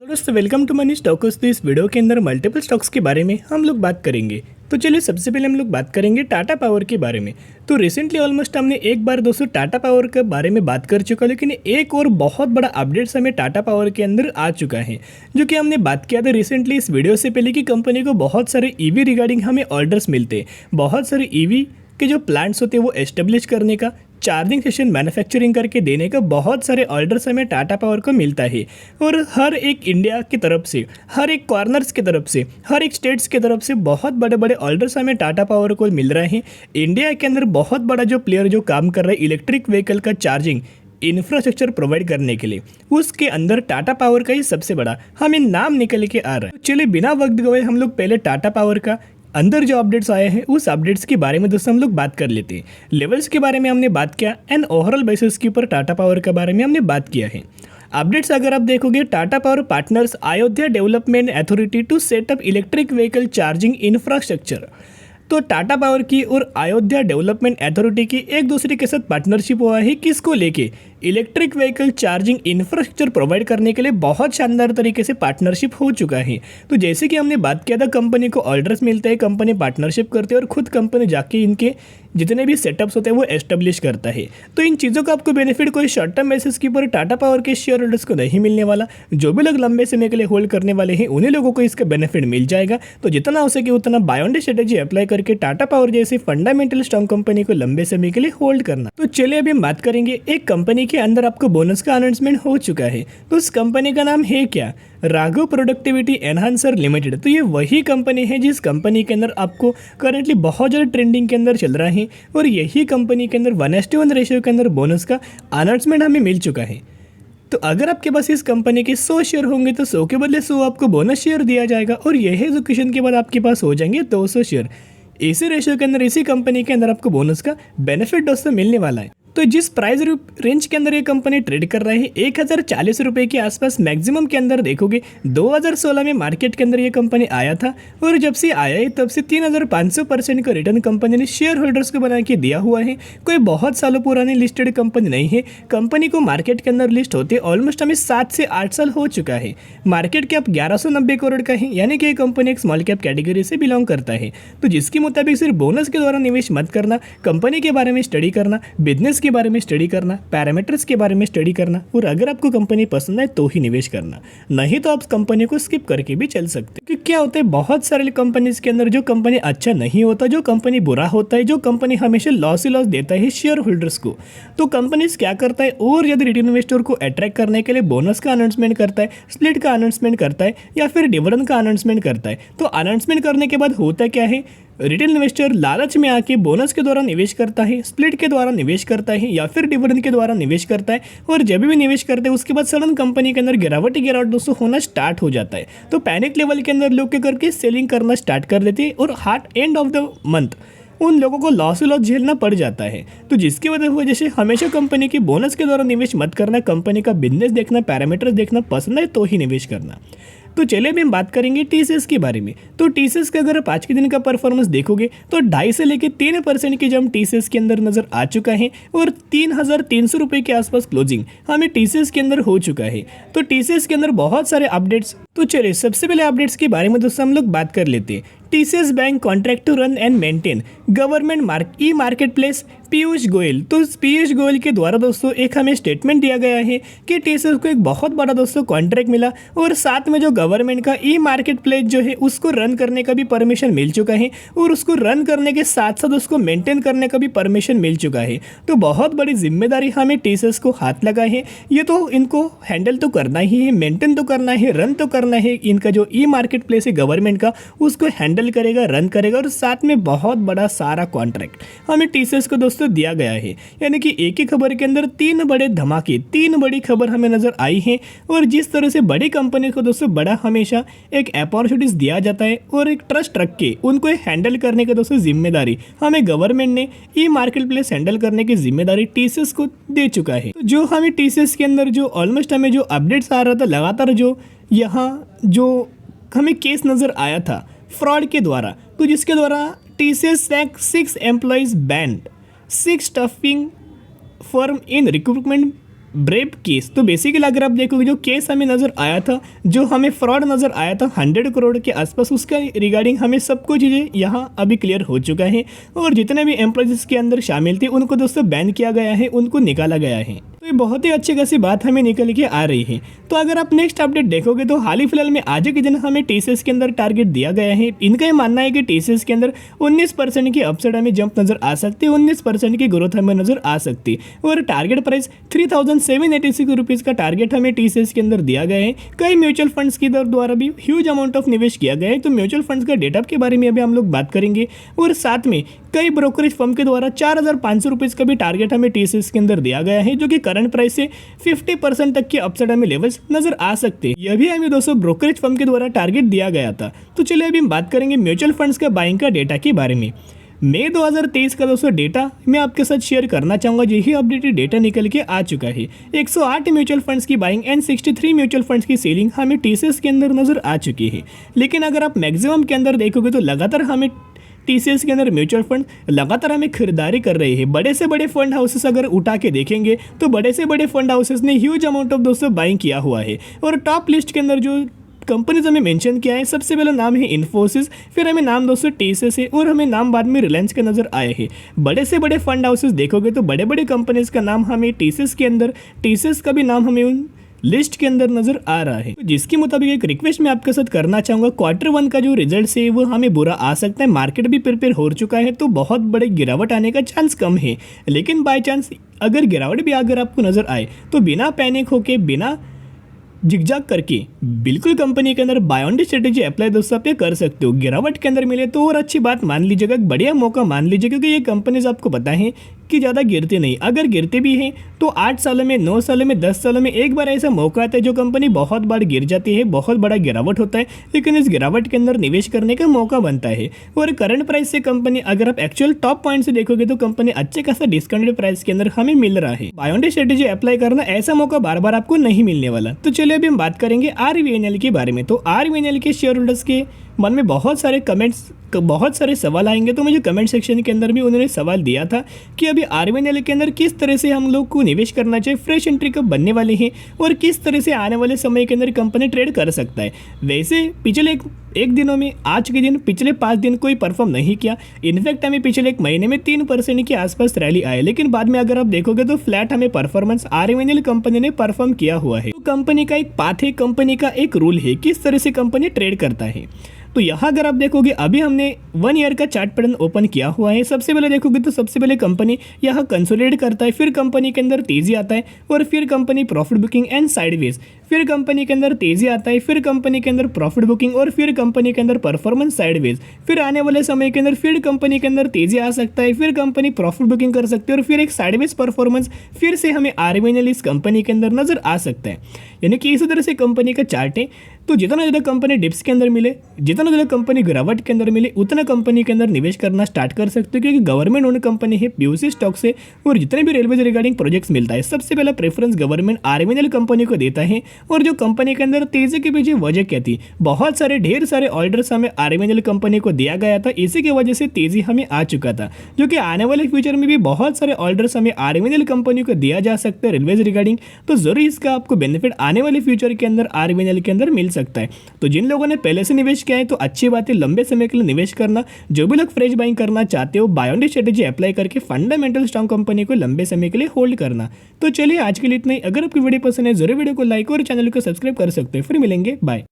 तो दोस्तों welcome to money stocks. तो इस वीडियो के अंदर मल्टीपल स्टॉक्स के बारे में हम लोग बात करेंगे। तो चलिए सबसे पहले हम लोग बात करेंगे टाटा पावर के बारे में। तो रिसेंटली ऑलमोस्ट हमने एक बार दोस्तों टाटा पावर के बारे में बात कर चुका, लेकिन एक और बहुत बड़ा अपडेट्स हमें टाटा पावर के अंदर आ चुका है, जो कि हमने बात किया था रिसेंटली इस वीडियो से पहले कि कंपनी को बहुत सारे ईवी रिगार्डिंग हमें ऑर्डर्स मिलते हैं, बहुत सारे ईवी के जो प्लांट्स होते हैं वो एस्टेब्लिश करने का, चार्जिंग स्टेशन मैन्युफैक्चरिंग करके देने का बहुत सारे ऑर्डर्स हमें टाटा पावर को मिलता है। और हर एक इंडिया की तरफ से, हर एक कॉर्नर्स की तरफ से, हर एक स्टेट्स की तरफ से बहुत बड़े बड़े ऑर्डर्स हमें टाटा पावर को मिल रहे हैं। इंडिया के अंदर बहुत बड़ा जो प्लेयर जो काम कर रहा है इलेक्ट्रिक व्हीकल का चार्जिंग इंफ्रास्ट्रक्चर प्रोवाइड करने के लिए, उसके अंदर टाटा पावर का ही सबसे बड़ा हमें नाम निकल के आ रहा है। चलिए बिना वक्त गए हम लोग पहले टाटा पावर का अंदर जो अपडेट्स आए हैं उस अपडेट्स के बारे में दोस्तों हम लोग बात कर लेते हैं। लेवल्स के बारे में हमने बात किया एंड ओवरऑल बेसिस के ऊपर टाटा पावर के बारे में हमने बात किया है। अपडेट्स अगर आप देखोगे, Tata power partners Ayodhya development authority to set up electric vehicle charging infrastructure. तो टाटा पावर की और अयोध्या डेवलपमेंट अथॉरिटी की एक दूसरे के साथ पार्टनरशिप हुआ है, किसको लेके, electric vehicle charging infrastructure provide करने के लिए बहुत शानदार तरीके से पार्टनरशिप हो चुका है। तो जैसे कि हमने बात किया था, कंपनी को ऑर्डर्स मिलते हैं, कंपनी पार्टनरशिप करते हैं और खुद कंपनी जाके इनके जितने भी सेटअप्स होते हैं वो एस्टेब्लिश करता है। तो इन चीज़ों का आपको बेनिफिट कोई शॉर्ट टर्म बेसिस के ऊपर टाटा पावर के शेयर होल्डर्स को नहीं मिलने वाला। जो भी लोग लंबे समय के लिए होल्ड करने वाले हैं उन्हीं लोगों को इसका बेनिफिट मिल जाएगा। तो जितना हो सके उतना बाय ऑन स्ट्रेटेजी अप्लाई करके टाटा पावर जैसी फंडामेंटल स्ट्रॉन्ग कंपनी को लंबे समय के लिए होल्ड करना। तो चलिए अभी हम बात करेंगे, एक कंपनी के अंदर आपको बोनस का अनाउंसमेंट हो चुका है। तो उस कंपनी का नाम है क्या, राघव प्रोडक्टिविटी एनहांसर लिमिटेड। तो ये वही कंपनी है जिस कंपनी के अंदर आपको करेंटली बहुत ज़्यादा ट्रेंडिंग के अंदर चल रहा है, और यही कंपनी के अंदर 1:1 रेशियो के अंदर बोनस का अनाउंसमेंट हमें मिल चुका है। तो अगर आपके पास इस कंपनी के 100 शेयर होंगे तो 100 के बदले 100 आपको बोनस शेयर दिया जाएगा, और यही एजुकेशन के बाद आपके पास हो जाएंगे 200 शेयर। इसी रेशियो के अंदर, इसी कंपनी के अंदर आपको बोनस का बेनिफिट दोस्तों मिलने वाला है। तो जिस प्राइस रेंज के अंदर ये कंपनी ट्रेड कर रहा है 1040 रुपये के आसपास, मैक्सिमम के अंदर देखोगे 2016 में मार्केट के अंदर ये कंपनी आया था, और जब से आया है तब से 3500% का रिटर्न कंपनी ने शेयर होल्डर्स को बना के दिया हुआ है। कोई बहुत सालों पुरानी लिस्टेड कंपनी नहीं है। कंपनी को मार्केट के अंदर लिस्ट होते ऑलमोस्ट हमें 7 से 8 साल हो चुका है। मार्केट कैप 1190 करोड़ का है, यानी कि ये कंपनी एक स्मॉल कैप कैटेगरी से बिलोंग करता है। तो जिसके मुताबिक सिर्फ बोनस के द्वारा निवेश मत करना, कंपनी के बारे में स्टडी करना, बिजनेस के बारे में स्टडी करना, पैरामीटर्स के बारे में स्टडी करना, और अगर आपको कंपनी पसंद है तो ही निवेश करना, नहीं तो आप कंपनी को स्किप करके भी चल सकते हैं। क्योंकि क्या होता है, बहुत सारे कंपनीज के अंदर जो कंपनी अच्छा नहीं होता, जो कंपनी बुरा होता है, जो कंपनी हमेशा लॉस ही लॉस देता है शेयर होल्डर्स को, तो कंपनीज क्या करता है, और यदि रिटेल इन्वेस्टर को अट्रैक्ट करने के लिए बोनस का अनाउंसमेंट करता है, स्प्लिट का अनाउंसमेंट करता है, या फिर डिविडेंड का अनाउंसमेंट करता है। तो अनाउंसमेंट करने के बाद होता क्या है, रिटेल इन्वेस्टर लालच में आके बोनस के द्वारा निवेश करता है, स्प्लिट के द्वारा निवेश करता है, या फिर डिविडेंड के द्वारा निवेश करता है, और जब भी निवेश करते हैं उसके बाद सडन कंपनी के अंदर गिरावट दोस्तों होना स्टार्ट हो जाता है। तो पैनिक लेवल के अंदर लोग क्या करके सेलिंग करना स्टार्ट कर देते हैं, और heart end of the month उन लोगों को लॉस झेलना पड़ जाता है। तो जिसकी वजह से हमेशा कंपनी की बोनस के द्वारा निवेश मत करना, कंपनी का बिजनेस देखना, पैरामीटर्स देखना, पसंद है तो ही निवेश करना। तो चलिए अभी हम बात करेंगे टीसीएस के बारे में। तो टीसीएस का अगर आप आज के दिन का परफॉर्मेंस देखोगे तो 2.5 से लेकर 3% की जंप टीसीएस के अंदर नजर आ चुका है, और 3300 रुपये के आसपास क्लोजिंग हमें टीसीएस के अंदर हो चुका है। तो टीसीएस के अंदर बहुत सारे अपडेट्स। तो चलिए सबसे पहले अपडेट्स के बारे में दोस्तों हम लोग बात कर लेते हैं। TCS bank contract to run and maintain government e marketplace, Piyush Goyal. तो पीयूष गोयल के द्वारा दोस्तों एक हमें स्टेटमेंट दिया गया है कि टीसीएस को एक बहुत बड़ा दोस्तों कॉन्ट्रैक्ट मिला, और साथ में जो गवर्नमेंट का ई मार्केट प्लेस जो है उसको रन करने का भी परमिशन मिल चुका है, और उसको रन करने के साथ साथ उसको मेंटेन करने का भी परमिशन मिल चुका है। तो बहुत बड़ी जिम्मेदारी हमें टीसीएस को हाथ लगा है। ये तो इनको हैंडल तो करना ही है, मेंटेन तो करना है, रन तो करना है। इनका जो ई मार्केट प्लेस है गवर्नमेंट का, उसको हैंडल करेगा, रन करेगा, और साथ में बहुत बड़ा सारा कॉन्ट्रैक्ट हमें टीसीएस को दोस्तों दिया गया है। यानी कि एक ही खबर के अंदर 3 बड़े धमाके, 3 बड़ी खबर हमें नजर आई है। और जिस तरह से बड़ी कंपनी को दोस्तों बड़ा हमेशा एक अपॉर्चुनिटीज दिया जाता है, और एक ट्रस्ट रख के उनको हैंडल करने की दोस्तों जिम्मेदारी हमें गवर्नमेंट ने ई मार्केट प्लेस हैंडल करने की जिम्मेदारी टीसीएस को दे चुका है। तो जो हमें टीसीएस के अंदर जो ऑलमोस्ट हमें जो अपडेट्स आ रहा था लगातार, जो यहाँ जो हमें केस नजर आया था फ्रॉड के द्वारा, तो जिसके द्वारा TCS rank 6 employees band 6 stuffing firm इन रिक्रूटमेंट ब्रेव केस। तो बेसिकली अगर आप देखोगे जो केस हमें नज़र आया था, जो हमें फ्रॉड नज़र आया था 100 करोड़ के आसपास, उसका रिगार्डिंग हमें सब कुछ चीज़ें यहाँ अभी क्लियर हो चुका है और जितने भी एम्प्लॉयज इसके अंदर शामिल थे उनको दोस्तों बैन किया गया है, उनको निकाला गया है। तो ये बहुत ही अच्छी खासी बात हमें निकल के आ रही है। तो अगर आप नेक्स्ट अपडेट देखोगे तो हाल ही फिलहाल में आज के दिन हमें टीसीएस के अंदर टारगेट दिया गया है। इनका ये मानना है कि टीसीएस के अंदर 19% की अपसाइड हमें जंप नजर आ सकती है, 19% की ग्रोथ हमें नजर आ सकती है और टारगेट प्राइस 3786 रुपीज़ का टारगेट हमें टीसीएस के अंदर दिया गया है। कई म्यूचुअल फंड्स के द्वारा भी ह्यूज अमाउंट ऑफ निवेश किया गया है। तो म्यूचुअल फंड्स का डेटा के बारे में अभी हम लोग बात करेंगे और साथ में कई ब्रोकरेज फर्म के द्वारा 4500 रुपीज़ का भी टारगेट हमें टीसीएस के अंदर दिया गया है, जो कि करंट प्राइस से 50% तक के अपसाइड हमें लेवल्स नजर आ सकते हैं। यह भी हमें दोस्तों ब्रोकरेज फर्म के द्वारा टारगेट दिया गया था। तो चलिए अभी हम बात करेंगे म्यूचुअल फंड्स का बाइंग का डेटा के बारे में। मई 2023 का दोस्तों डेटा मैं आपके साथ शेयर करना चाहूँगा। यही अपडेटेड डेटा निकल के आ चुका है। 108 म्यूचुअल फंड्स की बाइंग एंड 63 म्यूचुअल फंड्स की सेलिंग हमें टीसीएस के अंदर नजर आ चुकी है। लेकिन अगर आप मैक्सिमम के अंदर देखोगे तो लगातार हमें टीसीएस के अंदर म्यूचुअल फंड लगातार हमें खरीदारी कर रहे हैं। बड़े से बड़े फंड हाउसेस अगर उठा के देखेंगे तो बड़े से बड़े फंड हाउसेस ने ह्यूज अमाउंट ऑफ दोस्तों बाइंग किया हुआ है। और टॉप लिस्ट के अंदर जो कंपनीज हमें मेंशन किया है, सबसे पहला नाम है इन्फोसिस, फिर हमें नाम दोस्तों टीसीएस है और हमें नाम बाद में रिलायंस का नजर आया है। बड़े से बड़े फंड हाउसेस देखोगे तो बड़े बड़े कंपनीज का नाम हमें टीसीएस के अंदर, टीसीएस का भी नाम हमें उन लिस्ट के अंदर नजर आ रहा है। तो जिसके मुताबिक एक रिक्वेस्ट मैं आपके साथ करना चाहूँगा, Q1 का जो रिजल्ट है वो हमें बुरा आ सकता है। मार्केट भी प्रिपेयर हो चुका है तो बहुत बड़ी गिरावट आने का चांस कम है। लेकिन बाय चांस अगर गिरावट भी अगर आपको नजर आए तो बिना पैनिक होके, बिना जिगजाग करके बिल्कुल कंपनी के अंदर buy on dip strategy apply दोस्तों आप ये कर सकते हो। गिरावट के अंदर मिले तो और अच्छी बात मान लीजिएगा, एक बढ़िया मौका मान लीजिए, क्योंकि ये कंपनीज आपको पता है कि ज़्यादा गिरते नहीं। अगर गिरते भी हैं तो 8 सालों में, 9 सालों में, 10 सालों में एक बार ऐसा मौका आता है जो कंपनी बहुत बार गिर जाती है, बहुत बड़ा गिरावट होता है, लेकिन इस गिरावट के अंदर निवेश करने का मौका बनता है। और करंट प्राइस से कंपनी, अगर आप एक्चुअल टॉप पॉइंट से देखोगे तो कंपनी अच्छे खासा डिस्काउंटेड प्राइस के अंदर हमें मिल रहा है। Buy on dip strategy apply करना, ऐसा मौका बार बार आपको नहीं मिलने वाला। तो चलिए अभी हम बात करेंगे आरवीएनएल के बारे में। तो आरवीएनएल के शेयर होल्डर्स के मन में बहुत सारे कमेंट्स, बहुत सारे सवाल आएंगे। तो मुझे कमेंट सेक्शन के अंदर भी उन्होंने सवाल दिया था कि अभी आरवीएनएल के अंदर किस तरह से हम लोग को निवेश करना चाहिए, फ्रेश एंट्री कब बनने वाली है और किस तरह से आने वाले समय के अंदर कंपनी ट्रेड कर सकता है। वैसे पिछले एक दिनों में, आज के दिन, पिछले 5 दिन कोई परफॉर्म नहीं किया। इनफैक्ट हमें पिछले एक महीने में 3% के आसपास रैली आए, लेकिन बाद में अगर आप देखोगे तो फ्लैट हमें परफॉर्मेंस आरवीएनएल कंपनी ने परफॉर्म किया हुआ है। तो कंपनी का एक पाथ है, कंपनी का एक रूल है किस तरह से कंपनी ट्रेड करता है। तो यहाँ अगर आप देखोगे अभी हमने 1 ईयर का चार्ट पैटर्न ओपन किया हुआ है। सबसे पहले देखोगे तो सबसे पहले कंपनी यहाँ कंसोलिडेट करता है, फिर कंपनी के अंदर तेजी आता है और फिर company profit booking and sideways, फिर कंपनी के अंदर तेजी आता है, फिर कंपनी के अंदर प्रॉफिट बुकिंग और फिर कंपनी के अंदर परफॉर्मेंस साइडवेज, फिर आने वाले समय के अंदर फिर कंपनी के अंदर तेजी आ सकता है, फिर कंपनी प्रॉफिट बुकिंग कर सकती है और फिर एक साइडवेज परफॉर्मेंस फिर से हमें आरवीएनएल इस कंपनी के अंदर नजर आ सकता है। यानी कि इसी तरह से कंपनी का चार्ट है। तो जितना ज़्यादा कंपनी डिप्स के अंदर मिले, जितना ज़्यादा कंपनी गिरावट के अंदर मिले, उतना कंपनी के अंदर निवेश करना स्टार्ट कर सकते हो, क्योंकि गवर्नमेंट ओन कंपनी है, पीयूसी स्टॉक से और जितने भी रेलवे रिगार्डिंग प्रोजेक्ट्स मिलता है सबसे पहला प्रेफरेंस गवर्नमेंट आरवीएनएल कंपनी को देता है। और जो कंपनी के अंदर तेजी के पीछे वजह क्या थी, बहुत सारे ढेर सारे ऑर्डर्स हमें आरवीएनएल कंपनी को दिया गया था, इसी की वजह से तेजी हमें आ चुका था। जो कि आने वाले फ्यूचर में भी बहुत सारे ऑर्डर्स हमें आरवीएनएल कंपनी को दिया जा सकता है रेलवे रिगार्डिंग। तो जरूर इसका आपको बेनिफिट आने वाले फ्यूचर के अंदर आरवीएनएल के अंदर मिल सकता है। तो जिन लोगों ने पहले से निवेश किया है तो अच्छी बात है, लंबे समय के लिए निवेश करना। जो भी लोग फ्रेश बाइंग करना चाहते हो, buy on dip strategy apply करके फंडामेंटल स्ट्रॉन्ग कंपनी को लंबे समय के लिए होल्ड करना। तो चलिए आज के लिए इतना ही। अगर आपकी वीडियो पसंद है जरूर वीडियो को लाइक और चैनल को सब्सक्राइब कर सकते हैं। फिर मिलेंगे, बाय।